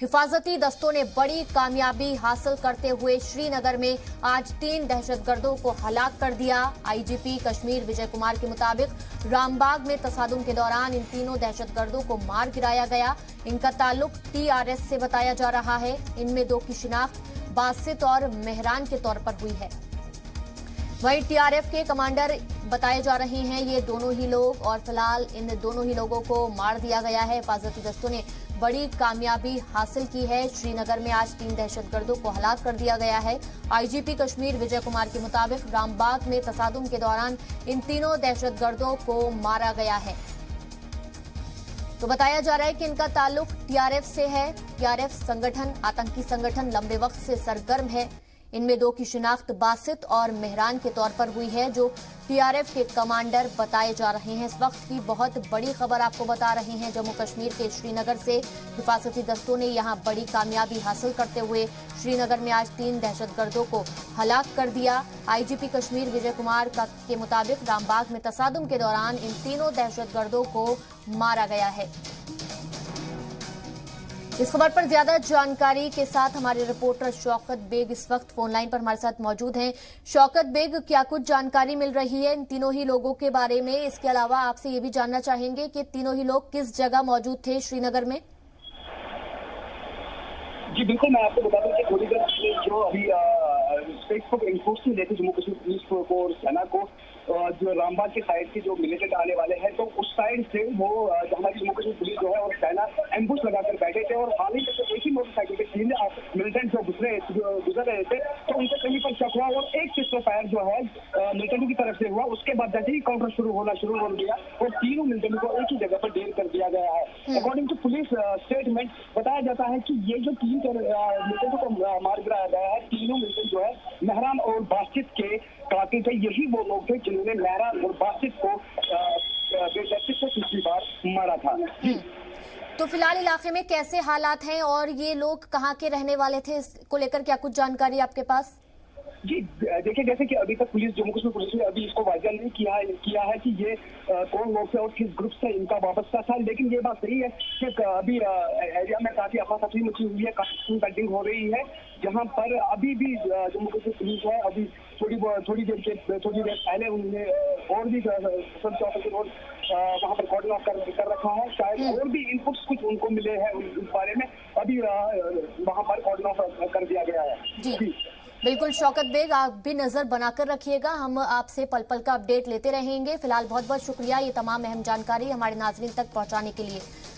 हिफाजती दस्तों ने बड़ी कामयाबी हासिल करते हुए श्रीनगर में आज 3 दहशतगर्दों को हलाक कर दिया। आईजीपी कश्मीर विजय कुमार के मुताबिक रामबाग में तसादुम के दौरान इन तीनों दहशतगर्दों को मार गिराया गया। इनका ताल्लुक टीआरएस से बताया जा रहा है। इनमें 2 की शिनाख्त बासित और मेहरान के तौर पर हुई है। वहीं टीआरएफ के कमांडर बताए जा रहे हैं ये दोनों ही लोग, और फिलहाल इन दोनों ही लोगों को मार दिया गया है। हिफाजती दस्तों ने बड़ी कामयाबी हासिल की है। श्रीनगर में आज 3 दहशतगर्दों को हलाक कर दिया गया है। आईजीपी कश्मीर विजय कुमार के मुताबिक रामबाग में तसादुम के दौरान इन तीनों दहशतगर्दों को मारा गया है। तो बताया जा रहा है कि इनका ताल्लुक टीआरएफ से है। टीआरएफ संगठन आतंकी संगठन लंबे वक्त से सरगर्म है। इनमें 2 की शिनाख्त बासित और मेहरान के तौर पर हुई है, जो टीआरएफ के कमांडर बताए जा रहे हैं। इस वक्त की बहुत बड़ी खबर आपको बता रहे हैं जम्मू कश्मीर के श्रीनगर से। हिफाजती दस्तों ने यहां बड़ी कामयाबी हासिल करते हुए श्रीनगर में आज 3 दहशतगर्दों को हलाक कर दिया। आईजीपी कश्मीर विजय कुमार के मुताबिक रामबाग में तसादुम के दौरान इन तीनों दहशतगर्दों को मारा गया है। इस खबर पर ज्यादा जानकारी के साथ हमारे रिपोर्टर शौकत बेग इस वक्त फोन लाइन पर हमारे साथ मौजूद हैं। शौकत बेग, क्या कुछ जानकारी मिल रही है इन तीनों ही लोगों के बारे में? इसके अलावा आपसे ये भी जानना चाहेंगे कि तीनों ही लोग किस जगह मौजूद थे श्रीनगर में? जी बिल्कुल, मैं आपको बता दूं कि थोड़ी देर जो अभी फेसबुक इन्फोर्समेंट देते जम्मू कश्मीर पुलिस को और सेना को जो रामबाग के साइड के जो मिलिटेंट आने वाले हैं, तो उस साइड से वो हमारी जम्मू कश्मीर पुलिस जो है और सेना एम्बुश लगाकर बैठे थे। और हाल ही में तो एक ही मोटरसाइकिल पे 3 मिलिटेंट जो गुजर रहे थे, तो उनसे कहीं पर शक हुआ और एक पिस्टल फायर जो है मिलिटेंट की तरफ से हुआ। उसके बाद जैसे ही काउंटर शुरू हो गया और तीनों मिलिटेंट को एक ही जगह पर ढेर कर दिया गया है। अकॉर्डिंग टू पुलिस स्टेटमेंट बताया जाता है कि ये जो 3 मिलिटेंटों को मार गिराया गया है, तीनों मिलिटेंट जो है मेहरान और बासित के कातिल थे। यही वो लोग थे जिन्होंने मेहरान और बासित को पिछली बार मारा था। तो फिलहाल इलाके में कैसे हालात हैं और ये लोग कहाँ के रहने वाले थे, इसको लेकर क्या कुछ जानकारी आपके पास? जी देखिए, जैसे कि अभी तक पुलिस जम्मू कश्मीर पुलिस ने अभी इसको वाजिया नहीं किया है कि ये कौन लोग थे और किस ग्रुप से इनका वाबस्ता था। लेकिन ये बात सही है कि अभी एरिया में काफी अफरा-तफरी मची हुई है, काफी बैटिंग हो रही है, जहां पर अभी भी जम्मू कश्मीर पुलिस है अभी थोड़ी देर पहले उन्होंने और भी सब चौकसी रोड वहाँ पर कॉर्डन ऑफ कर रखा है। शायद और भी इनपुट्स कुछ उनको मिले हैं उस बारे में, अभी वहाँ पर कॉर्डन ऑफ कर दिया गया है। जी बिल्कुल शौकत बेग, आप भी नजर बनाकर रखिएगा। हम आपसे पल पल का अपडेट लेते रहेंगे। फिलहाल बहुत बहुत शुक्रिया ये तमाम अहम जानकारी हमारे नाजरीन तक पहुंचाने के लिए।